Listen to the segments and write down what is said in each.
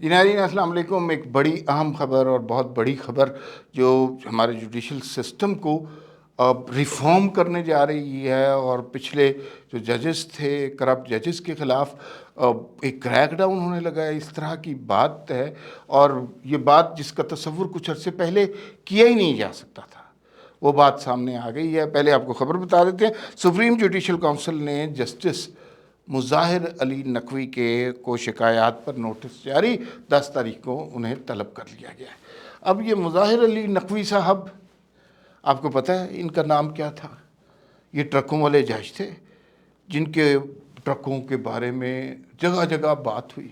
جی ناظرین السلام علیکم۔ ایک بڑی اہم خبر اور بہت بڑی خبر جو ہمارے جوڈیشل سسٹم کو اب ریفارم کرنے جا رہی ہے، اور پچھلے جو ججز تھے کرپٹ ججز کے خلاف ایک کریک ڈاؤن ہونے لگا ہے، اس طرح کی بات ہے، اور یہ بات جس کا تصور کچھ عرصے پہلے کیا ہی نہیں جا سکتا تھا، وہ بات سامنے آ گئی ہے۔ پہلے آپ کو خبر بتا دیتے ہیں، سپریم جوڈیشل کونسل نے جسٹس مظاہر علی نقوی کو شکایات پر نوٹس جاری 10 تاریخ کو انہیں طلب کر لیا گیا ہے۔ اب یہ مظاہر علی نقوی صاحب، آپ کو پتہ ہے ان کا نام کیا تھا؟ یہ ٹرکوں والے جج تھے جن کے ٹرکوں کے بارے میں جگہ جگہ بات ہوئی۔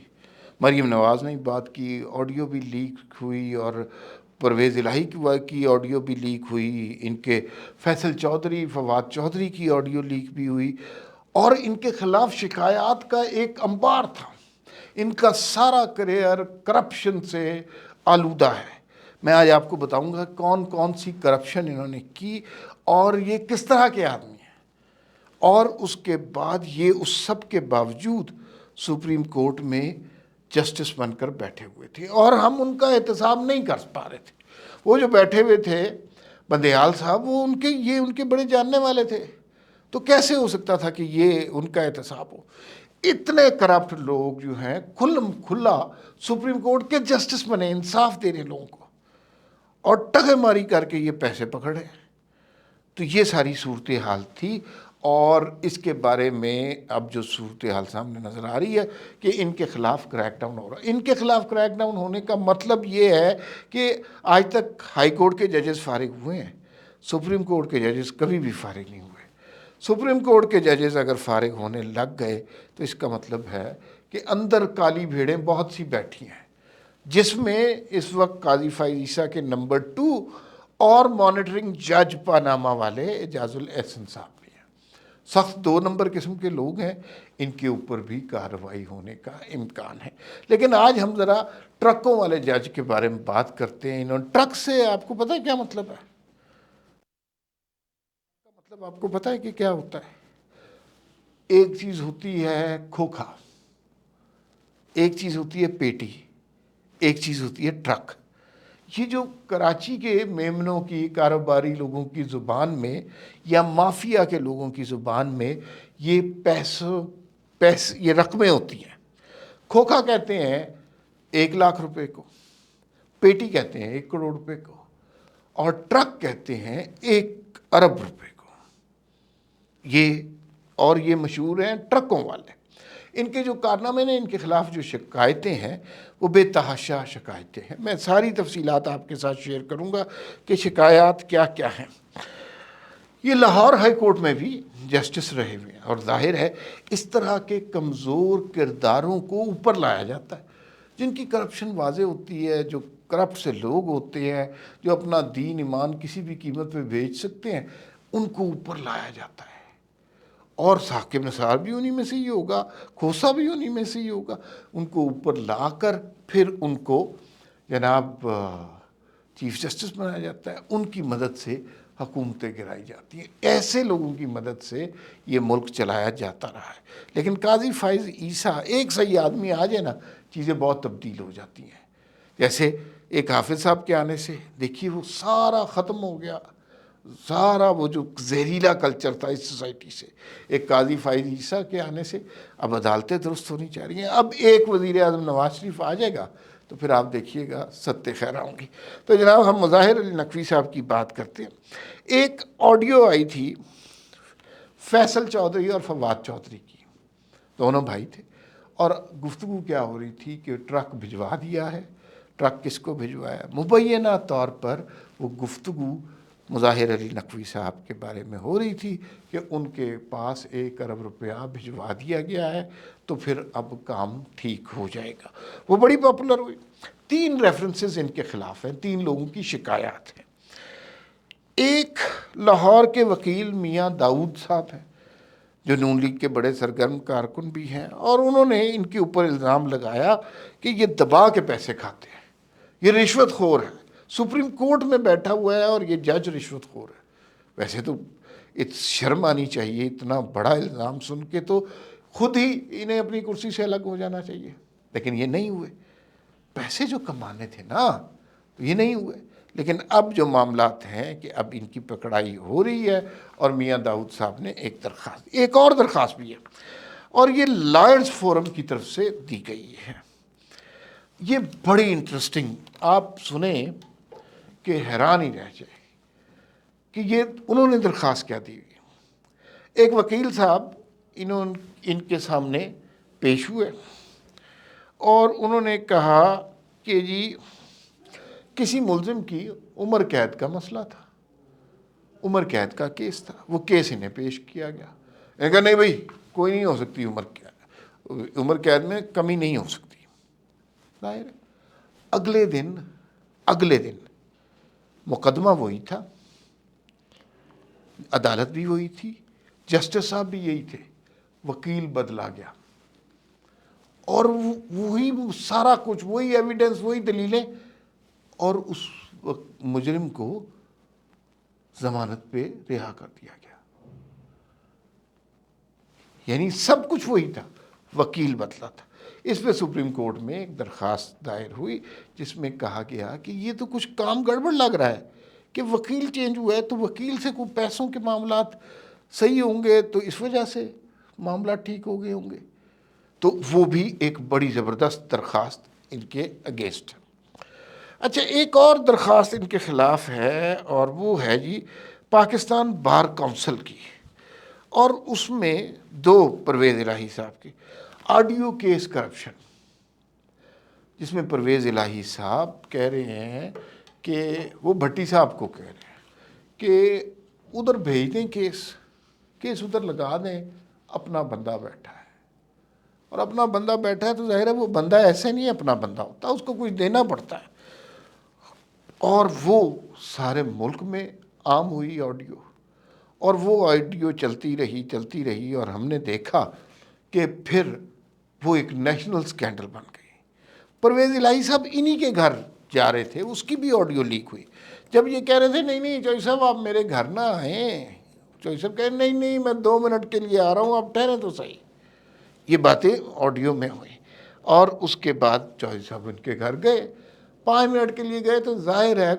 مریم نواز نے بات کی، آڈیو بھی لیک ہوئی، اور پرویز الہی کی آڈیو بھی لیک ہوئی، ان کے فیصل چودھری فواد چودھری کی آڈیو لیک بھی ہوئی، اور ان کے خلاف شکایات کا ایک انبار تھا۔ ان کا سارا کریئر کرپشن سے آلودہ ہے۔ میں آج آپ کو بتاؤں گا کون کون سی کرپشن انہوں نے کی اور یہ کس طرح کے آدمی ہیں، اور اس کے بعد یہ اس سب کے باوجود سپریم کورٹ میں جسٹس بن کر بیٹھے ہوئے تھے، اور ہم ان کا احتساب نہیں کر پا رہے تھے۔ وہ جو بیٹھے ہوئے تھے بندیال صاحب، وہ ان کے بڑے جاننے والے تھے، تو کیسے ہو سکتا تھا کہ یہ ان کا احتساب ہو؟ اتنے کرپٹ لوگ جو ہیں کھلا سپریم کورٹ کے جسٹس بنے، انصاف دے رہے لوگوں کو، اور ٹگے ماری کر کے یہ پیسے پکڑے۔ تو یہ ساری صورتحال تھی، اور اس کے بارے میں اب جو صورتحال سامنے نظر آ رہی ہے کہ ان کے خلاف کریک ڈاؤن ہو رہا ہے۔ ان کے خلاف کریک ڈاؤن ہونے کا مطلب یہ ہے کہ آج تک ہائی کورٹ کے ججز فارغ ہوئے ہیں، سپریم کورٹ کے ججز کبھی بھی فارغ نہیں ہوئے۔ سپریم کورٹ کے ججز اگر فارغ ہونے لگ گئے تو اس کا مطلب ہے کہ اندر کالی بھیڑیں بہت سی بیٹھی ہیں، جس میں اس وقت قاضی فائز عیسیٰ کے نمبر 2 اور مانیٹرنگ جج پاناما والے اعجاز الاحسن صاحب بھی ہیں۔ سخت 2 نمبر قسم کے لوگ ہیں، ان کے اوپر بھی کارروائی ہونے کا امکان ہے۔ لیکن آج ہم ذرا ٹرکوں والے جج کے بارے میں بات کرتے ہیں۔ ٹرک سے آپ کو پتہ ہے کیا مطلب ہے؟ مطلب آپ کو پتہ ہے کہ کیا ہوتا ہے؟ ایک چیز ہوتی ہے کھوکھا، ایک چیز ہوتی ہے پیٹی، ایک چیز ہوتی ہے ٹرک۔ یہ جو کراچی کے میمنوں کی کاروباری لوگوں کی زبان میں یا مافیا کے لوگوں کی زبان میں یہ یہ رقمیں ہوتی ہیں۔ کھوکھا کہتے ہیں 1,00,000 روپے کو، پیٹی کہتے ہیں 1 کروڑ روپے کو، اور ٹرک کہتے ہیں 1 ارب روپے کو۔ یہ مشہور ہیں ٹرکوں والے۔ ان کے جو کارنامے نے، ان کے خلاف جو شکایتیں ہیں وہ بے تحاشا شکایتیں ہیں۔ میں ساری تفصیلات آپ کے ساتھ شیئر کروں گا کہ شکایات کیا کیا ہیں۔ یہ لاہور ہائی کورٹ میں بھی جسٹس رہے ہوئے ہیں، اور ظاہر ہے اس طرح کے کمزور کرداروں کو اوپر لایا جاتا ہے، جن کی کرپشن واضح ہوتی ہے، جو کرپٹ سے لوگ ہوتے ہیں، جو اپنا دین ایمان کسی بھی قیمت پہ بیچ سکتے ہیں، ان کو اوپر لایا جاتا ہے۔ اور ثاقب نثار بھی انہی میں سے ہی ہوگا، کھوسا بھی انہی میں سے ہی ہوگا۔ ان کو اوپر لا کر پھر ان کو جناب چیف جسٹس بنایا جاتا ہے، ان کی مدد سے حکومتیں گرائی جاتی ہیں۔ ایسے لوگوں کی مدد سے یہ ملک چلایا جاتا رہا ہے۔ لیکن قاضی فائز عیسیٰ ایک صحیح آدمی آ جائے نا، چیزیں بہت تبدیل ہو جاتی ہیں۔ جیسے ایک حافظ صاحب کے آنے سے دیکھیے وہ سارا ختم ہو گیا، سارا وہ جو زہریلا کلچر تھا اس سوسائٹی سے۔ ایک قاضی فائز عیسیٰ کے آنے سے اب عدالتیں درست ہونی چاہ رہی ہیں۔ اب ایک وزیر اعظم نواز شریف آ جائے گا تو پھر آپ دیکھیے گا ستہ خیر ہوں گی۔ تو جناب ہم مظاہر علی نقوی صاحب کی بات کرتے ہیں۔ ایک آڈیو آئی تھی فیصل چودھری اور فواد چودھری کی، دونوں بھائی تھے، اور گفتگو کیا ہو رہی تھی کہ ٹرک بھجوا دیا ہے، ٹرک کس کو بھجوایا۔ مبینہ طور پر وہ گفتگو مظاہر علی نقوی صاحب کے بارے میں ہو رہی تھی کہ ان کے پاس 1 ارب روپیہ بھجوا دیا گیا ہے، تو پھر اب کام ٹھیک ہو جائے گا۔ وہ بڑی پاپولر ہوئی۔ 3 ریفرنسز ان کے خلاف ہیں، 3 لوگوں کی شکایات ہیں۔ ایک لاہور کے وکیل میاں داؤد صاحب ہیں، جو نون لیگ کے بڑے سرگرم کارکن بھی ہیں، اور انہوں نے ان کے اوپر الزام لگایا کہ یہ دبا کے پیسے کھاتے ہیں، یہ رشوت خور ہے۔ سپریم کورٹ میں بیٹھا ہوا ہے اور یہ جج رشوت خور ہے۔ ویسے تو شرم آنی چاہیے، اتنا بڑا الزام سن کے تو خود ہی انہیں اپنی کرسی سے الگ ہو جانا چاہیے، لیکن یہ نہیں ہوئے۔ پیسے جو کمانے تھے نا تو یہ نہیں ہوئے. لیکن اب جو معاملات ہیں کہ اب ان کی پکڑائی ہو رہی ہے اور میاں داؤد صاحب نے ایک اور درخواست بھی ہے اور یہ لائرز فورم کی طرف سے دی گئی ہے. یہ بڑی انٹرسٹنگ، آپ سنیں کہ حیران ہی رہ جائے کہ یہ انہوں نے درخواست کیا دی ہوئی. ایک وکیل صاحب ان کے سامنے پیش ہوئے اور انہوں نے کہا کہ جی کسی ملزم کی عمر قید کا مسئلہ تھا، عمر قید کا کیس تھا، وہ کیس انہیں پیش کیا گیا. انہوں نے کہا نہیں بھائی کوئی نہیں ہو سکتی عمر قید میں کمی نہیں ہو سکتی. ظاہر ہے اگلے دن مقدمہ وہی تھا، عدالت بھی وہی تھی، جسٹس صاحب بھی یہی تھے، وکیل بدلا گیا اور وہی سارا کچھ، وہی ایویڈنس، وہی دلیلیں، اور اس وقت مجرم کو ضمانت پہ رہا کر دیا گیا. یعنی سب کچھ وہی تھا، وکیل بدلا تھا. اس پہ سپریم کورٹ میں ایک درخواست دائر ہوئی جس میں کہا گیا کہ یہ تو کچھ کام گڑبڑ لگ رہا ہے کہ وکیل چینج ہوا ہے تو وکیل سے کوئی پیسوں کے معاملات صحیح ہوں گے تو اس وجہ سے معاملات ٹھیک ہو گئے ہوں گے. تو وہ بھی ایک بڑی زبردست درخواست ان کے اگینسٹ ہے. اچھا ایک اور درخواست ان کے خلاف ہے اور وہ ہے جی پاکستان بار کونسل کی، اور اس میں دو پرویز الہی صاحب کی آڈیو کیس کرپشن، جس میں پرویز الہی صاحب کہہ رہے ہیں کہ وہ بھٹی صاحب کو کہہ رہے ہیں کہ ادھر بھیج دیں کیس ادھر لگا دیں، اپنا بندہ بیٹھا ہے. اور اپنا بندہ بیٹھا ہے تو ظاہر ہے وہ بندہ ایسے نہیں اپنا بندہ ہوتا، اس کو کچھ دینا پڑتا ہے. اور وہ سارے ملک میں عام ہوئی آڈیو، اور وہ آڈیو چلتی رہی اور ہم نے دیکھا کہ پھر وہ ایک نیشنل سکینڈل بن گئی. پرویز الہی صاحب انہی کے گھر جا رہے تھے، اس کی بھی آڈیو لیک ہوئی. جب یہ کہہ رہے تھے نہیں چوہی صاحب آپ میرے گھر نہ آئیں، چوہی صاحب کہہ رہے نہیں میں 2 منٹ کے لیے آ رہا ہوں، آپ ٹھہریں تو صحیح. یہ باتیں آڈیو میں ہوئی اور اس کے بعد چوہی صاحب ان کے گھر گئے، 5 منٹ کے لیے گئے تو ظاہر ہے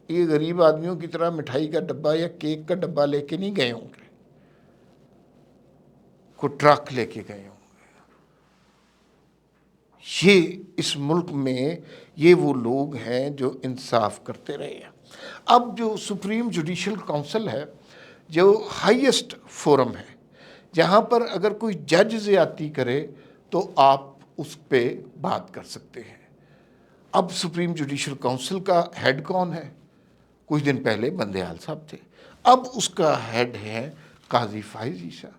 یہ غریب آدمیوں کی طرح مٹھائی کا ڈبہ یا کیک کا ڈبہ لے کے نہیں گئے ہوں گے، کوئی ٹرک لے کے گئے ہوں گے. یہ اس ملک میں یہ وہ لوگ ہیں جو انصاف کرتے رہے ہیں. اب جو سپریم جوڈیشل کونسل ہے، جو ہائیسٹ فورم ہے، جہاں پر اگر کوئی جج زیادتی کرے تو آپ اس پہ بات کر سکتے ہیں. اب سپریم جوڈیشل کونسل کا ہیڈ کون ہے؟ کچھ دن پہلے بندیال صاحب تھے، اب اس کا ہیڈ ہے قاضی فائز عیسیٰ.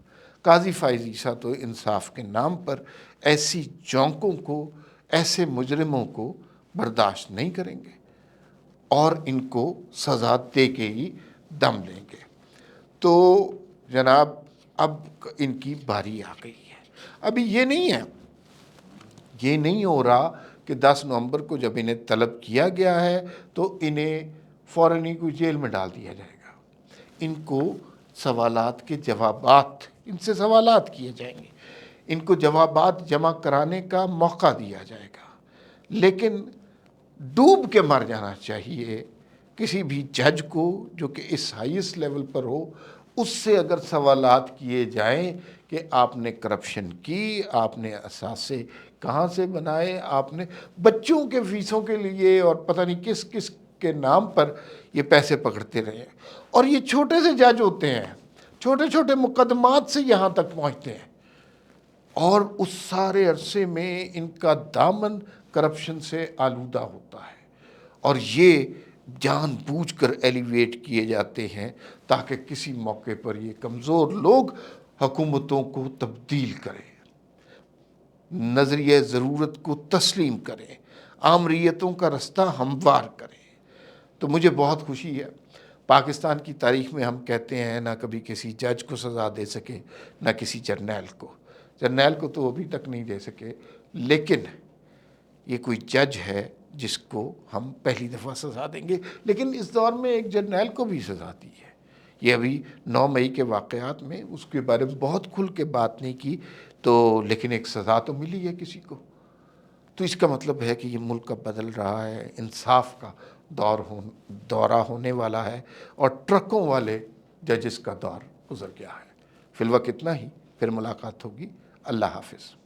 قاضی فائز عیسیٰ تو انصاف کے نام پر ایسی جونکوں کو، ایسے مجرموں کو برداشت نہیں کریں گے اور ان کو سزا دے کے ہی دم لیں گے. تو جناب اب ان کی باری آ گئی ہے. ابھی یہ نہیں ہو رہا کہ 10 نومبر کو جب انہیں طلب کیا گیا ہے تو انہیں فوراً ہی کوئی جیل میں ڈال دیا جائے گا. ان کو سوالات کے جوابات، ان سے سوالات کیے جائیں گے، ان کو جوابات جمع کرانے کا موقع دیا جائے گا. لیکن ڈوب کے مر جانا چاہیے کسی بھی جج کو جو کہ اس ہائیسٹ لیول پر ہو. اس سے اگر سوالات کیے جائیں کہ آپ نے کرپشن کی، آپ نے اثاثے کہاں سے بنائے، آپ نے بچوں کے فیسوں کے لیے اور پتہ نہیں کس کس کے نام پر یہ پیسے پکڑتے رہے. اور یہ چھوٹے سے جج ہوتے ہیں، چھوٹے چھوٹے مقدمات سے یہاں تک پہنچتے ہیں، اور اس سارے عرصے میں ان کا دامن کرپشن سے آلودہ ہوتا ہے. اور یہ جان بوجھ کر ایلیویٹ کیے جاتے ہیں تاکہ کسی موقع پر یہ کمزور لوگ حکومتوں کو تبدیل کریں، نظریہ ضرورت کو تسلیم کریں، آمریتوں کا رستہ ہموار کریں. تو مجھے بہت خوشی ہے، پاکستان کی تاریخ میں ہم کہتے ہیں نہ کبھی کسی جج کو سزا دے سکے، نہ کسی جرنیل کو تو ابھی تک نہیں دے سکے، لیکن یہ کوئی جج ہے جس کو ہم پہلی دفعہ سزا دیں گے. لیکن اس دور میں ایک جرنیل کو بھی سزا دی ہے. یہ ابھی 9 مئی کے واقعات میں اس کے بارے میں بہت کھل کے بات نہیں کی تو، لیکن ایک سزا تو ملی ہے کسی کو. تو اس کا مطلب ہے کہ یہ ملک اب بدل رہا ہے، انصاف کا دورہ ہونے والا ہے، اور ٹرکوں والے ججز کا دور گزر گیا ہے۔ فی الوقت اتنا ہی، پھر ملاقات ہوگی۔ اللہ حافظ۔